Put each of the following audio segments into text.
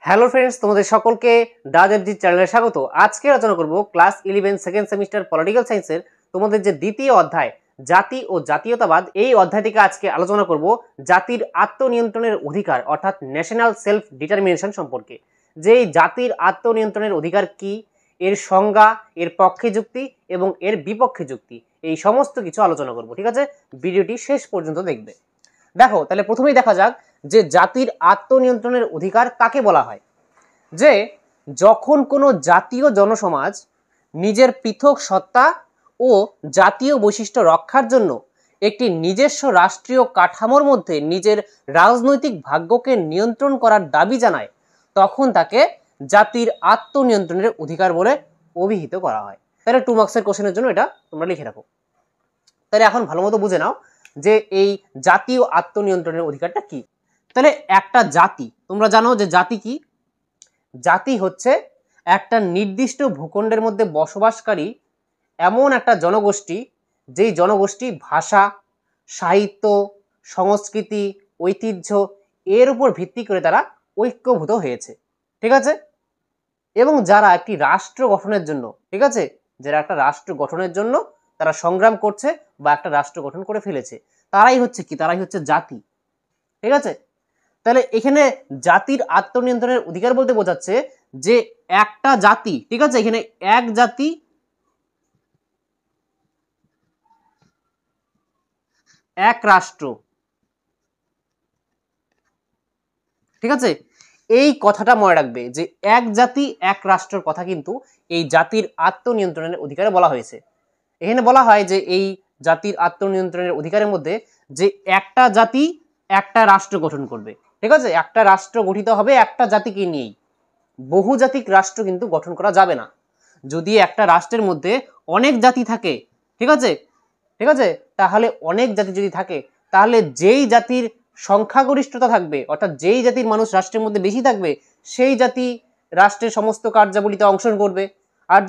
Hello friends, তোমাদের সকলকে দাদেবজি চ্যানেলে স্বাগত। আজকে আলোচনা করব ক্লাস 11 সেকেন্ড সেমিস্টার পলিটিক্যাল সায়েন্সের তোমাদের যে দ্বিতীয় অধ্যায় জাতি ও জাতীয়তাবাদ, এই অধ্যায় থেকে আজকে আলোচনা করব জাতির আত্মনিয়ন্ত্রণের অধিকার অর্থাৎ ন্যাশনাল সেলফ ডিটারমিনেশন সম্পর্কে। যে এই জাতির আত্মনিয়ন্ত্রণের অধিকার কি, এর সংজ্ঞা, এর পক্ষে যুক্তি এবং এর বিপক্ষে যুক্তি, এই সমস্ত কিছু আলোচনা করব। ঠিক আছে, ভিডিওটি শেষ পর্যন্ত দেখবে। দেখো, তাহলে প্রথমেই দেখা যাক যে জাতির আত্মনিয়ন্ত্রণের অধিকার কাকে বলা হয়। যে যখন কোনো জাতীয় জনসমাজ নিজের পৃথক সত্তা ও জাতীয় বৈশিষ্ট্য রক্ষার জন্য একটি নিজস্ব রাষ্ট্রীয় কাঠামোর মধ্যে নিজের রাজনৈতিক ভাগ্যকে নিয়ন্ত্রণ করার দাবি জানায়, তখন তাকে জাতির আত্মনিয়ন্ত্রণের অধিকার বলে অভিহিত করা হয়। তাহলে 2 মার্কসের কোশ্চেনের জন্য এটা তোমরা লিখে রাখো। তাহলে এখন ভালো মতো বুঝে নাও যে এই জাতীয় আত্মনিয়ন্ত্রণের অধিকারটা কি। তাহলে একটা জাতি, তোমরা জানো যে জাতি কি? জাতি হচ্ছে একটা নির্দিষ্ট ভূখণ্ডের মধ্যে বসবাসকারী এমন একটা জনগোষ্ঠী, যেই জনগোষ্ঠী ভাষা, সাহিত্য, সংস্কৃতি, ঐতিহ্য এর উপর ভিত্তি করে তারা ঐক্যভূত হয়েছে। ঠিক আছে, এবং যারা একটি রাষ্ট্র গঠনের জন্য, ঠিক আছে, যারা একটা রাষ্ট্র গঠনের জন্য তারা সংগ্রাম করছে বা একটা রাষ্ট্র গঠন করে ফেলেছে, তারাই হচ্ছে কি? তারাই হচ্ছে জাতি। ঠিক আছে, তাহলে এখানে জাতির আত্মনিয়ন্ত্রণের অধিকার বলতে বোঝাচ্ছে যে একটা জাতি, ঠিক আছে, এখানে এক জাতি এক রাষ্ট্র, ঠিক আছে, এই কথাটা মনে রাখবে যে এক জাতি এক রাষ্ট্রের কথা কিন্তু এই জাতির আত্মনিয়ন্ত্রণের অধিকারে বলা হয়েছে। এখানে বলা হয় যে এই জাতির আত্মনিয়ন্ত্রণের অধিকারের মধ্যে যে একটা জাতি একটা রাষ্ট্র গঠন করবে। ঠিক আছে, একটা রাষ্ট্র গঠিত হবে একটা জাতিকে নিয়েই, বহুজাতিক রাষ্ট্র কিন্তু গঠন করা যাবে না। যদি একটা রাষ্ট্রের মধ্যে অনেক জাতি থাকে, ঠিক আছে, ঠিক আছে, তাহলে অনেক জাতি যদি থাকে, তাহলে যেই জাতির সংখ্যাগরিষ্ঠতা থাকবে, অর্থাৎ যেই জাতির মানুষ রাষ্ট্রের মধ্যে বেশি থাকবে, সেই জাতি রাষ্ট্রের সমস্ত কার্যাবলীতে অংশগ্রহণ করবে। আর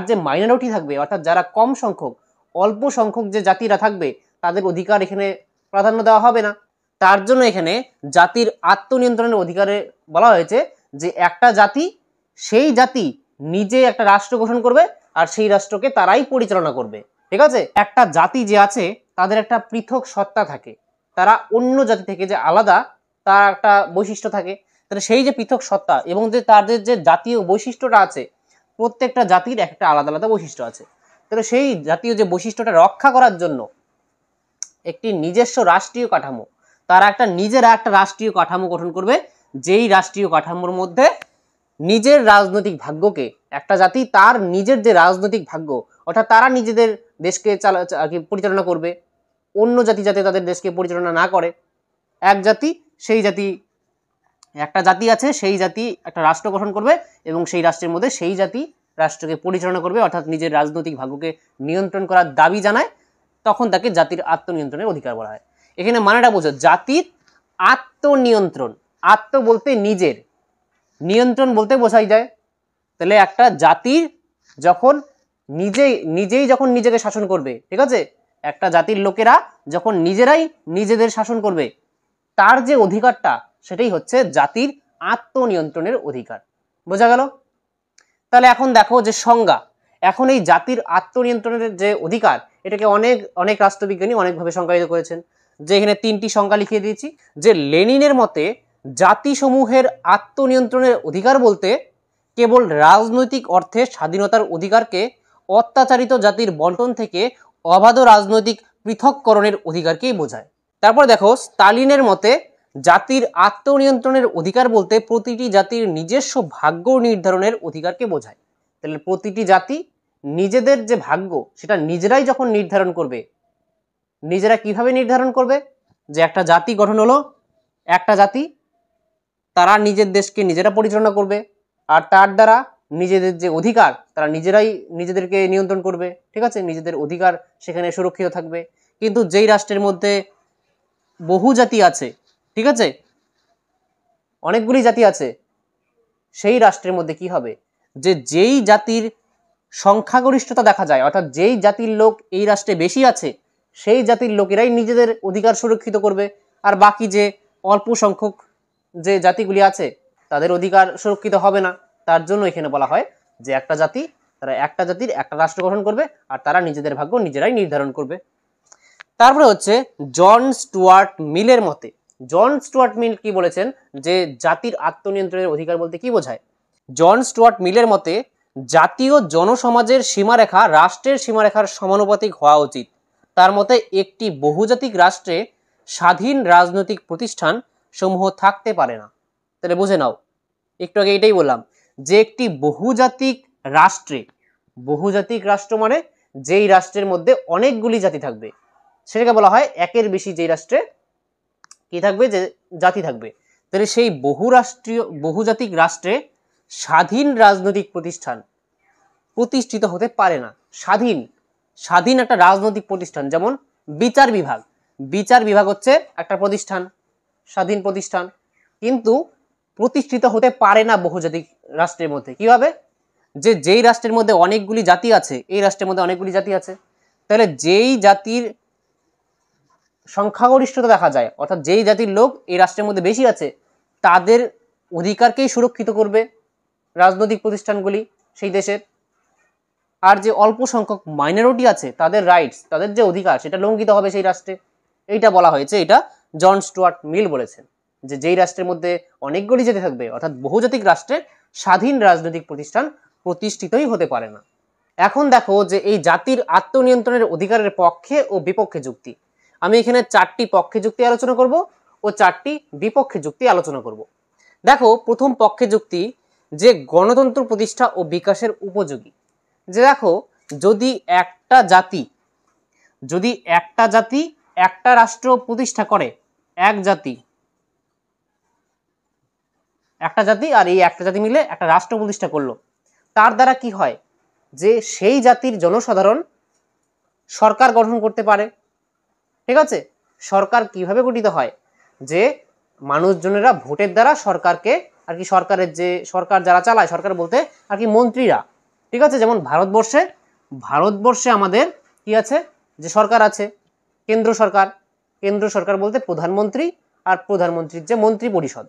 যে মাইনরিটি থাকবে, অর্থাৎ যারা কম সংখ্যক, অল্প সংখ্যক যে জাতিরা থাকবে, তাদের অধিকার এখানে প্রাধান্য দেওয়া হবে না। তার জন্য এখানে জাতির আত্মনিয়ন্ত্রণের অধিকারে বলা হয়েছে যে একটা জাতি, সেই জাতি নিজে একটা রাষ্ট্র গঠন করবে আর সেই রাষ্ট্রকে তারাই পরিচালনা করবে। ঠিক আছে, একটা জাতি যে আছে তাদের একটা পৃথক সত্তা থাকে, তারা অন্য জাতি থেকে যে আলাদা, তার একটা বৈশিষ্ট্য থাকে। তাহলে সেই যে পৃথক সত্তা এবং যে তাদের যে জাতীয় বৈশিষ্ট্যটা আছে, প্রত্যেকটা জাতির একটা আলাদা আলাদা বৈশিষ্ট্য আছে। তাহলে সেই জাতীয় যে বৈশিষ্ট্যটা রক্ষা করার জন্য একটি নিজস্ব রাষ্ট্রীয় কাঠামো, তারা নিজেরা একটা রাষ্ট্রীয় কাঠামো গঠন করবে, যেই রাষ্ট্রীয় কাঠামোর মধ্যে নিজের রাজনৈতিক ভাগ্যকে, একটা জাতি তার নিজের যে রাজনৈতিক ভাগ্য, অর্থাৎ তারা নিজেদের দেশকে পরিচালনা করবে, অন্য জাতি যাতে তাদের দেশকে পরিচালনা না করে। এক জাতি, সেই জাতি, একটা জাতি আছে, সেই জাতি একটা রাষ্ট্র গঠন করবে এবং সেই রাষ্ট্রের মধ্যে সেই জাতি রাষ্ট্রকে পরিচালনা করবে, অর্থাৎ নিজের রাজনৈতিক ভাগ্যকে নিয়ন্ত্রণ করার দাবি জানায়, তখন তাকে জাতির আত্মনিয়ন্ত্রণের অধিকার বলা হয়। এখানে মানেটা বোঝো, জাতির আত্মনিয়ন্ত্রণ, আত্ম বলতে নিজের, নিয়ন্ত্রণ বলতে বোঝাই যায়। তাহলে একটা জাতির যখন নিজেই যখন নিজেকে শাসন করবে, ঠিক আছে, একটা জাতির লোকেরা যখন নিজেরাই নিজেদের শাসন করবে, তার যে অধিকারটা, সেটাই হচ্ছে জাতির আত্মনিয়ন্ত্রণের অধিকার। বোঝা গেল? তাহলে এখন দেখো যে সংজ্ঞা, এখন এই জাতির আত্মনিয়ন্ত্রণের যে অধিকার, এটাকে অনেক অনেক রাষ্ট্রবিজ্ঞানী অনেকভাবে সংজ্ঞায়িত করেছেন। যে এখানে 3টি সংজ্ঞা লিখিয়ে দিয়েছি। যে লেনিনের মতে জাতিসমূহের আত্মনিয়ন্ত্রণের অধিকার বলতে কেবল রাজনৈতিক অর্থে স্বাধীনতার অধিকারকে অত্যাচারিত জাতির বন্টন থেকে অবাধ রাজনৈতিক পৃথককরণের অধিকারকেই বোঝায়। তারপর দেখো স্টালিনের মতে জাতির আত্মনিয়ন্ত্রণের অধিকার বলতে প্রতিটি জাতির নিজস্ব ভাগ্য নির্ধারণের অধিকারকে বোঝায়। তাহলে প্রতিটি জাতি নিজেদের যে ভাগ্য, সেটা নিজেরাই যখন নির্ধারণ করবে, নিজেরা কিভাবে নির্ধারণ করবে? যে একটা জাতি গঠন হলো, একটা জাতি তারা নিজের দেশকে নিজেরা পরিচালনা করবে, আর তার দ্বারা নিজেদের যে অধিকার, তারা নিজেরাই নিজেদেরকে নিয়ন্ত্রণ করবে। ঠিক আছে, নিজেদের অধিকার সেখানে সুরক্ষিত থাকবে। কিন্তু যেই রাষ্ট্রের মধ্যে বহু জাতি আছে, ঠিক আছে, অনেকগুলি জাতি আছে, সেই রাষ্ট্রের মধ্যে কি হবে? যে যেই জাতির সংখ্যাগরিষ্ঠতা দেখা যায়, অর্থাৎ যেই জাতির লোক এই রাষ্ট্রে বেশি আছে, সেই জাতির লোকেরাই নিজেদের অধিকার সুরক্ষিত করবে, আর বাকি যে অল্প সংখ্যক যে জাতিগুলি আছে, তাদের অধিকার সুরক্ষিত হবে না। তার জন্য এখানে বলা হয় যে একটা জাতি, তারা একটা জাতির একটা রাষ্ট্র গঠন করবে আর তারা নিজেদের ভাগ্য নিজেরাই নির্ধারণ করবে। তারপরে হচ্ছে জন স্টুয়ার্ট মিলের মতে, জন স্টুয়ার্ট মিল কি বলেছেন যে জাতির আত্মনিয়ন্ত্রণের অধিকার বলতে কি বোঝায়। জন স্টুয়ার্ট মিলের মতে জাতীয় জনসমাজের সীমারেখা রাষ্ট্রের সীমারেখার সমানুপাতিক হওয়া উচিত। তার মতে একটি বহুজাতিক রাষ্ট্রে স্বাধীন রাজনৈতিক প্রতিষ্ঠান সমূহ থাকতে পারে না। তাহলে বুঝে নাও, একটু আগে এটাই বললাম যে একটি বহুজাতিক রাষ্ট্রে, বহুজাতিক রাষ্ট্র মানে যেই রাষ্ট্রের মধ্যে অনেকগুলি জাতি থাকবে, সেটাকে বলা হয় একের বেশি যেই রাষ্ট্রে কি থাকবে, যে জাতি থাকবে। তাহলে সেই বহুরাষ্ট্রীয় বহুজাতিক রাষ্ট্রে স্বাধীন রাজনৈতিক প্রতিষ্ঠান প্রতিষ্ঠিত হতে পারে না। স্বাধীন স্বাধীন একটা রাজনৈতিক প্রতিষ্ঠান, যেমন বিচার বিভাগ, বিচার বিভাগ হচ্ছে একটা প্রতিষ্ঠান, স্বাধীন প্রতিষ্ঠান, কিন্তু প্রতিষ্ঠিত হতে পারে না বহুজাতিক রাষ্ট্রের মধ্যে। কিভাবে? যে যেই রাষ্ট্রের মধ্যে অনেকগুলি জাতি আছে, এই রাষ্ট্রের মধ্যে অনেকগুলি জাতি আছে, তাহলে যেই জাতির সংখ্যাগরিষ্ঠতা দেখা যায়, অর্থাৎ যেই জাতির লোক এই রাষ্ট্রের মধ্যে বেশি আছে, তাদের অধিকারকেই সুরক্ষিত করবে রাজনৈতিক প্রতিষ্ঠানগুলি সেই দেশের। আর যে অল্প সংখ্যক মাইনরিটি আছে, তাদের রাইটস, তাদের যে অধিকার, সেটা লঙ্ঘিত হবে সেই রাষ্ট্রে। এইটা বলা হয়েছে, এটা জন স্টুয়ার্ট মিল বলেছেন যে যেই রাষ্ট্রের মধ্যে অনেকগুলি জাতি থাকবে, অর্থাৎ বহুজাতিক রাষ্ট্রে স্বাধীন রাজনৈতিক প্রতিষ্ঠান প্রতিষ্ঠিতই হতে পারে না। এখন দেখো যে এই জাতির আত্মনিয়ন্ত্রণের অধিকারের পক্ষে ও বিপক্ষে যুক্তি। আমি এখানে 4টি পক্ষে যুক্তি আলোচনা করব ও 4টি বিপক্ষে যুক্তি আলোচনা করব। দেখো, প্রথম পক্ষে যুক্তি যে গণতন্ত্র প্রতিষ্ঠা ও বিকাশের উপযোগী। যে দেখো, যদি একটা জাতি একটা রাষ্ট্র প্রতিষ্ঠা করে, একটা জাতি আর এই একটা জাতি মিলে একটা রাষ্ট্র প্রতিষ্ঠা করলো, তার দ্বারা কি হয় যে সেই জাতির জনসাধারণ সরকার গঠন করতে পারে। ঠিক আছে, সরকার কিভাবে গঠিত হয়, যে মানুষজনেরা ভোটের দ্বারা সরকারকে আর কি, সরকারের যে সরকার যারা চালায়, সরকার বলতে আর কি মন্ত্রীরা। ঠিক আছে, যেমন ভারতবর্ষে আমাদের কি আছে, যে সরকার আছে, কেন্দ্র সরকার বলতে প্রধানমন্ত্রী আর প্রধানমন্ত্রীর যে মন্ত্রী পরিষদ।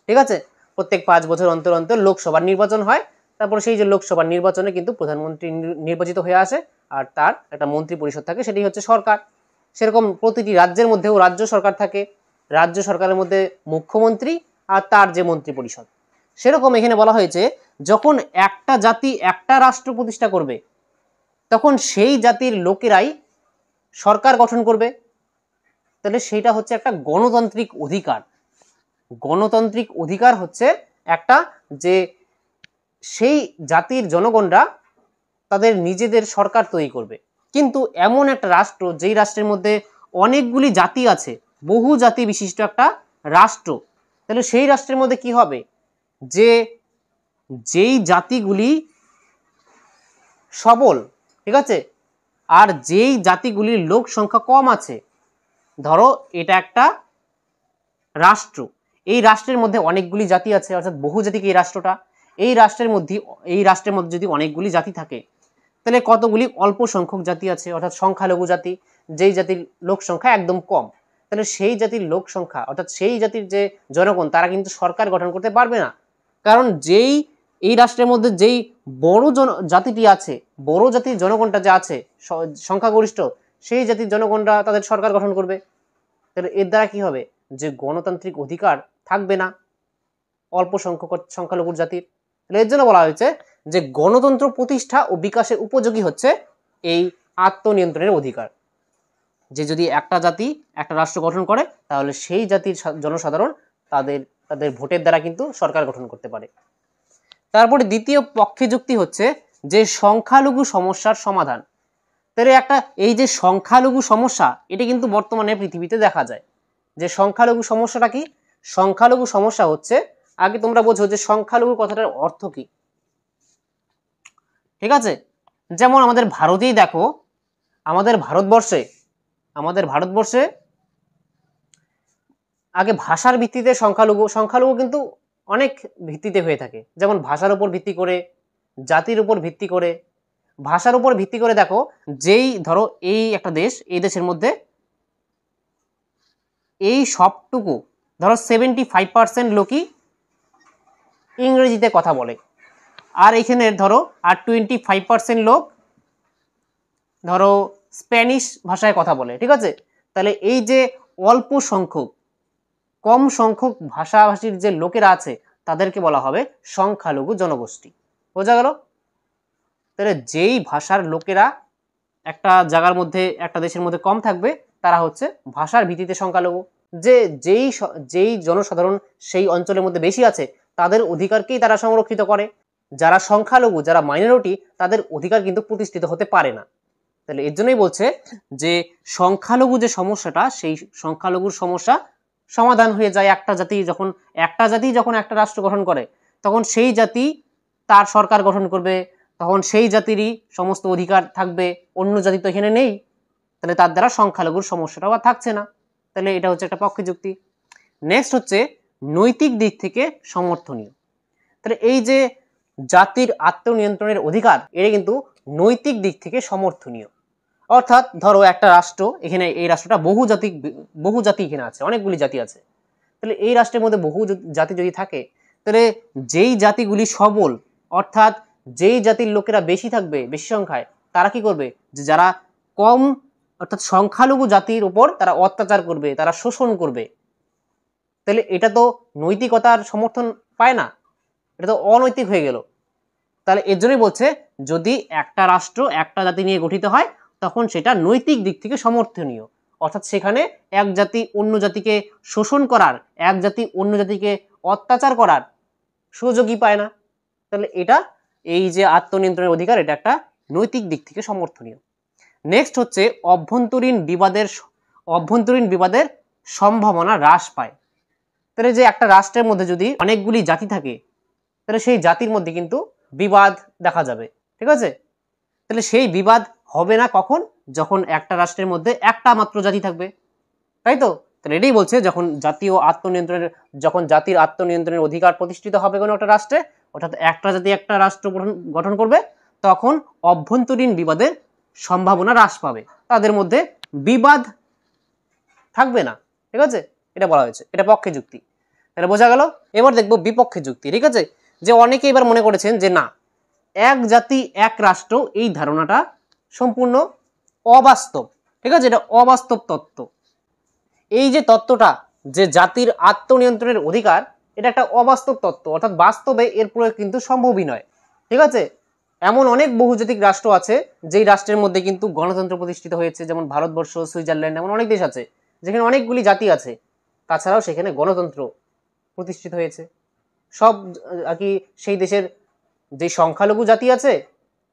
ঠিক আছে, প্রত্যেক 5 বছর অন্তর অন্তর লোকসভার নির্বাচন হয়, তারপর সেই যে লোকসভার নির্বাচনে কিন্তু প্রধানমন্ত্রী নির্বাচিত হয়ে আসে আর তার একটা মন্ত্রী পরিষদ থাকে, সেটাই হচ্ছে সরকার। সেরকম প্রতিটি রাজ্যের মধ্যেও রাজ্য সরকার থাকে, রাজ্য সরকারের মধ্যে মুখ্যমন্ত্রী আর তার যে মন্ত্রী পরিষদ। সেরকম এখানে বলা হয়েছে যখন একটা জাতি একটা রাষ্ট্র প্রতিষ্ঠা করবে, তখন সেই জাতির লোকেরাই সরকার গঠন করবে। তাহলে সেইটা হচ্ছে একটা গণতান্ত্রিক অধিকার। গণতান্ত্রিক অধিকার হচ্ছে একটা, যে সেই জাতির জনগণরা তাদের নিজেদের সরকার তৈরি করবে। কিন্তু এমন একটা রাষ্ট্র, যেই রাষ্ট্রের মধ্যে অনেকগুলি জাতি আছে, বহু জাতি বিশিষ্ট একটা রাষ্ট্র, তাহলে সেই রাষ্ট্রের মধ্যে কি হবে, যে যেই জাতিগুলি সবল, ঠিক আছে, আর যেই জাতিগুলির লোক সংখ্যা কম আছে, ধরো এটা একটা রাষ্ট্র, এই রাষ্ট্রের মধ্যে অনেকগুলি জাতি আছে, অর্থাৎ বহুজাতিক এই রাষ্ট্রটা, এই রাষ্ট্রের মধ্যে যদি অনেকগুলি জাতি থাকে, তাহলে কতগুলি অল্প সংখ্যক জাতি আছে, অর্থাৎ সংখ্যালঘু জাতি, যেই জাতির লোক সংখ্যা একদম কম। তাহলে সেই জাতির লোক সংখ্যা, অর্থাৎ সেই জাতির যে জনগণ, তারা কিন্তু সরকার গঠন করতে পারবে না। কারণ এই রাষ্ট্রের মধ্যে যেই বড় জাতিটি আছে, বড় জাতির জনগণটা যে আছে সংখ্যাগরিষ্ঠ, সেই জাতির জনগণরা তাদের সরকার গঠন করবে। তাহলে এর দ্বারা কি হবে, যে গণতান্ত্রিক অধিকার থাকবে না অল্প সংখ্যালঘুর জাতির। তাহলে এর জন্য বলা হয়েছে যে গণতন্ত্র প্রতিষ্ঠা ও বিকাশের উপযোগী হচ্ছে এই আত্মনিয়ন্ত্রণের অধিকার। যে যদি একটা জাতি একটা রাষ্ট্র গঠন করে, তাহলে সেই জাতির জনসাধারণ তাদের ভোটের দ্বারা কিন্তু সরকার গঠন করতে পারে। তারপরে দ্বিতীয় পক্ষে যুক্তি হচ্ছে যে সংখ্যালঘু সমস্যার সমাধান। তাহলে এই যে সংখ্যালঘু সমস্যা, এটা কিন্তু বর্তমানে পৃথিবীতে দেখা যায়। যে সংখ্যালঘু সমস্যাটা কি? সংখ্যালঘু সমস্যা হচ্ছে, আগে তোমরা বোঝো যে সংখ্যালঘু কথাটার অর্থ কি। ঠিক আছে, যেমন আমাদের ভারতেই দেখো, আমাদের ভারতবর্ষে আগে ভাষার ভিত্তিতে সংখ্যালঘু কিন্তু অনেক ভিত্তিতে হয়ে থাকে। যেমন ভাষার উপর ভিত্তি করে, জাতির উপর ভিত্তি করে। ভাষার উপর ভিত্তি করে দেখো, যেই ধরো এই একটা দেশ, এই দেশের মধ্যে এই সবটুকু ধরো 75% লোকই ইংরেজিতে কথা বলে। আর এখানে ধরো আর 25% লোক ধরো স্প্যানিশ ভাষায় কথা বলে, ঠিক আছে। তাহলে এই যে অল্প সংখ্যক, কম সংখ্যক ভাষাভাষীর যে লোকেরা আছে তাদেরকে বলা হবে সংখ্যালঘু জনগোষ্ঠী। বোঝা গেল? তাহলে যেই ভাষার লোকেরা একটা জায়গার মধ্যে, একটা দেশের মধ্যে কম থাকবে তারা হচ্ছে ভাষার ভিত্তিতে সংখ্যালঘু। যেই জনসাধারণ সেই অঞ্চলের মধ্যে বেশি আছে তাদের অধিকারকেই তারা সংরক্ষিত করে। যারা সংখ্যালঘু, যারা মাইনরিটি, তাদের অধিকার কিন্তু প্রতিষ্ঠিত হতে পারে না। তাহলে এর জন্যই বলছে যে সংখ্যালঘু যে সমস্যাটা, সেই সংখ্যালঘুর সমস্যা সমাধান হয়ে যায় একটা জাতি যখন একটা রাষ্ট্র গঠন করে, তখন সেই জাতি তার সরকার গঠন করবে, তখন সেই জাতিরই সমস্ত অধিকার থাকবে, অন্য জাতি তো এখানে নেই, তাহলে তার দ্বারা সংখ্যালঘুর সমস্যাটাও আর থাকছে না। তাহলে এটা হচ্ছে একটা পক্ষে যুক্তি। নেক্সট হচ্ছে নৈতিক দিক থেকে সমর্থনীয়। তাহলে এই যে জাতির আত্মনিয়ন্ত্রণের অধিকার, এটা কিন্তু নৈতিক দিক থেকে সমর্থনীয়। অর্থাৎ ধরো একটা রাষ্ট্র, এখানে এই রাষ্ট্রটা বহু জাতি এখানে আছে, অনেকগুলি জাতি আছে। তাহলে এই রাষ্ট্রের মধ্যে বহু জাতি যদি থাকে, তাহলে যেই জাতিগুলি সবল, অর্থাৎ যেই জাতির লোকেরা বেশি থাকবে, বেশি সংখ্যায়, তারা কি করবে, যে যারা কম অর্থাৎ সংখ্যালঘু জাতির উপর তারা অত্যাচার করবে, তারা শোষণ করবে। তাহলে এটা তো নৈতিকতার সমর্থন পায় না, এটা তো অনৈতিক হয়ে গেল। তাহলে এর জন্যই বলছে যদি একটা রাষ্ট্র একটা জাতি নিয়ে গঠিত হয় তখন সেটা নৈতিক দিক থেকে সমর্থনীয়, অর্থাৎ সেখানে এক জাতি অন্য জাতিকে শোষণ করার, এক জাতি অন্য জাতিকে অত্যাচার করার সুযোগই পায় না। তাহলে এটা এই যে আত্মনিয়ন্ত্রণের অধিকার, এটা একটা নৈতিক দিক থেকে সমর্থনীয়। নেক্সট হচ্ছে অভ্যন্তরীণ বিবাদের সম্ভাবনা হ্রাস পায়। তাহলে যে একটা রাষ্ট্রের মধ্যে যদি অনেকগুলি জাতি থাকে, তাহলে সেই জাতির মধ্যে কিন্তু বিবাদ দেখা যাবে, ঠিক আছে। তাহলে সেই বিবাদ হবে না কখন, যখন একটা রাষ্ট্রের মধ্যে একটা মাত্র জাতি থাকবে, তাই তো। তাহলে এটাই বলছে যখন জাতির আত্মনিয়ন্ত্রণের অধিকার প্রতিষ্ঠিত হবে কোনো একটা রাষ্ট্রে, অর্থাৎ একটা জাতি একটা রাষ্ট্র গঠন করবে, তখন অভ্যন্তরীণ বিবাদের সম্ভাবনা হ্রাস পাবে, তাদের মধ্যে বিবাদ থাকবে না, ঠিক আছে। এটা বলা হয়েছে, এটা পক্ষে যুক্তি। তাহলে বোঝা গেল। এবার দেখবো বিপক্ষে যুক্তি, ঠিক আছে। যে অনেকে এবার মনে করেছেন যে না, এক জাতি এক রাষ্ট্র এই ধারণাটা সম্পূর্ণ অবাস্তব, ঠিক আছে, এটা অবাস্তব তত্ত্ব। এই যে তত্ত্বটা, যে জাতির আত্মনিয়ন্ত্রণের অধিকার, এটা একটা অবাস্তব তত্ত্ব, অর্থাৎ বাস্তবে এর প্রয়োগ কিন্তু সম্ভবই নয়, ঠিক আছে। এমন অনেক বহুজাতিক রাষ্ট্র আছে যেই রাষ্ট্রের মধ্যে কিন্তু গণতন্ত্র প্রতিষ্ঠিত হয়েছে, যেমন ভারতবর্ষ, সুইজারল্যান্ড, এমন অনেক দেশ আছে যেখানে অনেকগুলি জাতি আছে, তাছাড়াও সেখানে গণতন্ত্র প্রতিষ্ঠিত হয়েছে। সব আর কি সেই দেশের যে সংখ্যালঘু জাতি আছে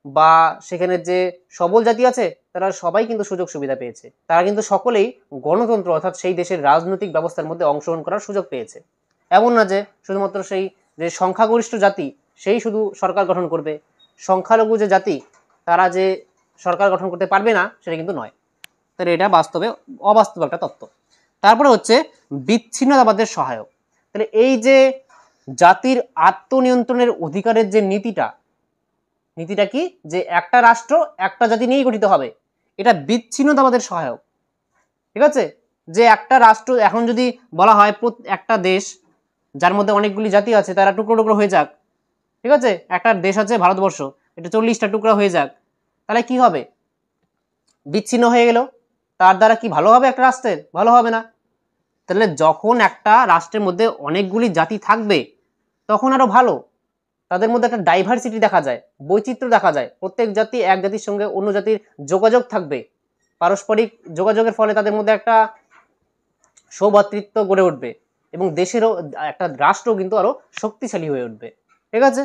বা সেখানে যে সবল জাতি আছে, তারা সবাই কিন্তু সুযোগ সুবিধা পেয়েছে, তারা কিন্তু সকলেই গণতন্ত্র অর্থাৎ সেই দেশের রাজনৈতিক ব্যবস্থার মধ্যে অংশগ্রহণ করার সুযোগ পেয়েছে। এমন না যে শুধুমাত্র সেই যে সংখ্যাগরিষ্ঠ জাতি সেই শুধু সরকার গঠন করবে, সংখ্যালঘু যে জাতি তারা যে সরকার গঠন করতে পারবে না, সেটা কিন্তু নয়। তাহলে এটা বাস্তবে অবাস্তব একটা তত্ত্ব। তারপরে হচ্ছে বিচ্ছিন্নতাবাদের সহায়ক। তাহলে এই যে জাতির আত্মনিয়ন্ত্রণের অধিকারের যে নীতিটা কি, যে একটা রাষ্ট্র একটা জাতি নিয়েই গঠিত হবে, এটা বিচ্ছিন্নতাবাদের সহায়ক, ঠিক আছে। যে একটা রাষ্ট্র এখন যদি বলা হয় একটা দেশ যার মধ্যে অনেকগুলি জাতি আছে তারা টুকরো টুকরো হয়ে যাক, ঠিক আছে, একটা দেশ আছে ভারতবর্ষ, এটা 40টা টুকরা হয়ে যাক, তাহলে কি হবে, বিচ্ছিন্ন হয়ে গেল, তার দ্বারা কি ভালো হবে একটা রাষ্ট্রের? ভালো হবে না। তাহলে যখন একটা রাষ্ট্রের মধ্যে অনেকগুলি জাতি থাকবে তখন আরো ভালো, তাদের মধ্যে একটা ডাইভার্সিটি দেখা যায়, বৈচিত্র্য দেখা যায়, প্রত্যেক জাতি এক জাতির সঙ্গে অন্য জাতির যোগাযোগ থাকবে, পারস্পরিক যোগাযোগের ফলে তাদের মধ্যে একটা সৌভ্রাতৃত্ব গড়ে উঠবে এবং দেশেরও একটা রাষ্ট্র কিন্তু আরো শক্তিশালী হয়ে উঠবে, ঠিক আছে।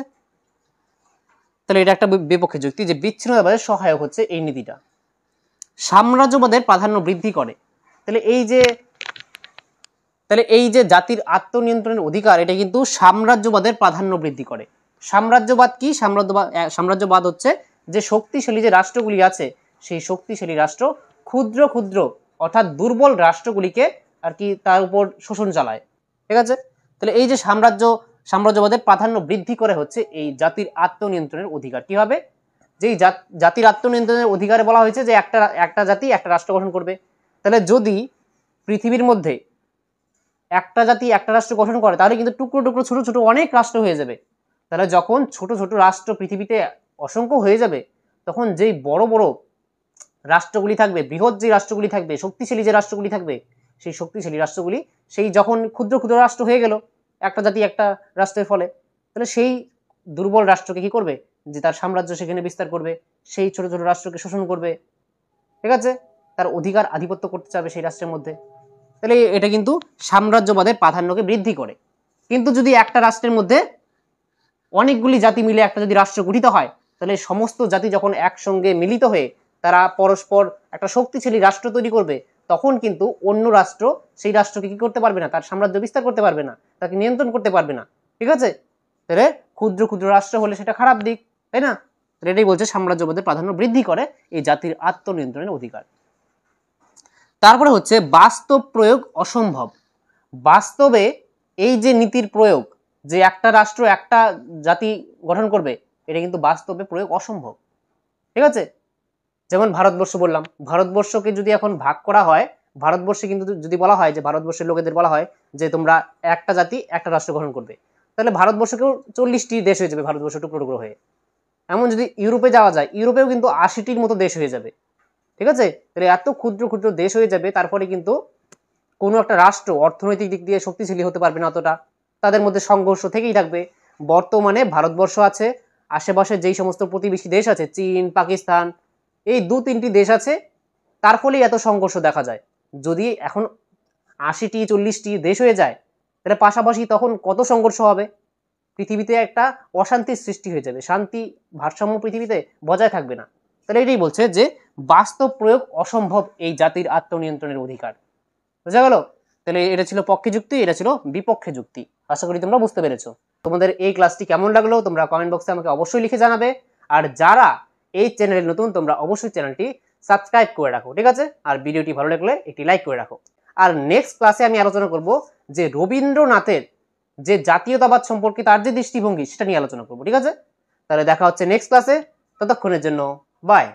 তাহলে এটা একটা বিপক্ষে যুক্তি যে বিচ্ছিন্নতাবাদের সহায়ক হচ্ছে এই নীতিটা। সাম্রাজ্যবাদের প্রাধান্য বৃদ্ধি করে। তাহলে এই যে জাতির আত্মনিয়ন্ত্রণের অধিকার, এটা কিন্তু সাম্রাজ্যবাদের প্রাধান্য বৃদ্ধি করে। সাম্রাজ্যবাদ কি? সাম্রাজ্যবাদ হচ্ছে যে শক্তিশালী যে রাষ্ট্রগুলি আছে সেই শক্তিশালী রাষ্ট্র ক্ষুদ্র ক্ষুদ্র অর্থাৎ দুর্বল রাষ্ট্রগুলিকে আর কি তার উপর শোষণ চালায়, ঠিক আছে। তাহলে এই যে সাম্রাজ্যবাদের প্রাধান্য বৃদ্ধি করে হচ্ছে এই জাতির আত্মনিয়ন্ত্রণের অধিকার। কি হবে, যে জাতির আত্মনিয়ন্ত্রণের অধিকারে বলা হয়েছে যে একটা জাতি একটা রাষ্ট্র গঠন করবে। তাহলে যদি পৃথিবীর মধ্যে একটা জাতি একটা রাষ্ট্র গঠন করে তাহলে কিন্তু টুকরো টুকরো ছোট ছোট অনেক রাষ্ট্র হয়ে যাবে, তাহলে যখন ছোট ছোট রাষ্ট্র পৃথিবীতে অসংখ্য হয়ে যাবে, তখন যেই বড় বড় রাষ্ট্রগুলি থাকবে, বৃহৎ যে রাষ্ট্রগুলি থাকবে, শক্তিশালী যে রাষ্ট্রগুলি থাকবে, সেই শক্তিশালী রাষ্ট্রগুলি সেই যখন ক্ষুদ্র ক্ষুদ্র রাষ্ট্র হয়ে গেল একটা জাতি একটা রাষ্ট্রের ফলে, তাহলে সেই দুর্বল রাষ্ট্রকে কি করবে, যে তার সাম্রাজ্য সেখানে বিস্তার করবে, সেই ছোট ছোট রাষ্ট্রকে শোষণ করবে, ঠিক আছে, তার অধিকার আধিপত্য করতে চাবে সেই রাষ্ট্রের মধ্যে। তাহলে এটা কিন্তু সাম্রাজ্যবাদের প্রাধান্যকে বৃদ্ধি করে। কিন্তু যদি একটা রাষ্ট্রের মধ্যে অনেকগুলি জাতি মিলে একটা যদি রাষ্ট্র গঠিত হয়, তাহলে সমস্ত জাতি যখন একসঙ্গে মিলিত হয়ে তারা পরস্পর একটা শক্তিশালী রাষ্ট্র তৈরি করবে, তখন কিন্তু অন্য রাষ্ট্র সেই রাষ্ট্রকে কি করতে পারবে না, তার সাম্রাজ্য বিস্তার করতে পারবে না, তাকে নিয়ন্ত্রণ করতে পারবে না, ঠিক আছে। তাহলে ক্ষুদ্র ক্ষুদ্র রাষ্ট্র হলে সেটা খারাপ দিক, তাই না। এটাই বলছে সাম্রাজ্যবাদের প্রাধান্য বৃদ্ধি করে এই জাতির আত্মনিয়ন্ত্রণের অধিকার। তারপরে হচ্ছে বাস্তব প্রয়োগ অসম্ভব। বাস্তবে এই যে নীতির প্রয়োগ, যে একটা রাষ্ট্র একটা জাতি গঠন করবে, এটা কিন্তু বাস্তবে প্রয়োগ অসম্ভব, ঠিক আছে। যেমন ভারতবর্ষ বললাম, ভারতবর্ষকে যদি এখন ভাগ করা হয়, ভারতবর্ষে কিন্তু যদি বলা হয় যে ভারতবর্ষের লোকেদের বলা হয় যে তোমরা একটা জাতি একটা রাষ্ট্র গঠন করবে, তাহলে ভারতবর্ষকেও 40টি দেশ হয়ে যাবে, ভারতবর্ষ টুকরো টুকরো হয়ে। এমন যদি ইউরোপে যাওয়া যায়, ইউরোপেও কিন্তু 80টির মতো দেশ হয়ে যাবে, ঠিক আছে। তাহলে এত ক্ষুদ্র ক্ষুদ্র দেশ হয়ে যাবে, তারপরে কিন্তু কোনো একটা রাষ্ট্র অর্থনৈতিক দিক দিয়ে শক্তিশালী হতে পারবে না অতটা, তাদের মধ্যে সংঘর্ষ থেকেই থাকবে। বর্তমানে ভারতবর্ষ আছে, আশেপাশে যেই সমস্ত প্রতিবেশী দেশ আছে, চীন, পাকিস্তান, এই 2-3টি দেশ আছে, তার ফলেই এত সংঘর্ষ দেখা যায়। যদি এখন 80টি 40টি দেশ হয়ে যায়, তাহলে পাশাপাশি তখন কত সংঘর্ষ হবে, পৃথিবীতে একটা অশান্তির সৃষ্টি হয়ে যাবে, শান্তি ভারসাম্য পৃথিবীতে বজায় থাকবে না। তাহলে এটাই বলছে যে বাস্তব প্রয়োগ অসম্ভব এই জাতির আত্মনিয়ন্ত্রণের অধিকার। বোঝা গেল। তাহলে এটা ছিল পক্ষে যুক্তি, এটা ছিল বিপক্ষে যুক্তি। আশা করি তোমরা বুঝতে পেরেছো। তোমাদের এই ক্লাসটি কেমন লাগলো তোমরা কমেন্ট বক্সে আমাকে অবশ্যই লিখে জানাবে। আর যারা এই চ্যানেলে নতুন, তোমরা অবশ্যই চ্যানেলটি সাবস্ক্রাইব করে রাখো, ঠিক আছে। আর ভিডিওটি ভালো লাগলে একটি লাইক করে রাখো। আর নেক্সট ক্লাসে আমি আলোচনা করব যে রবীন্দ্রনাথের যে জাতীয়তাবাদ সম্পর্কে তার যে দৃষ্টিভঙ্গি, সেটা নিয়ে আলোচনা করবো, ঠিক আছে। তাহলে দেখা হচ্ছে নেক্সট ক্লাসে, ততক্ষণের জন্য বাই।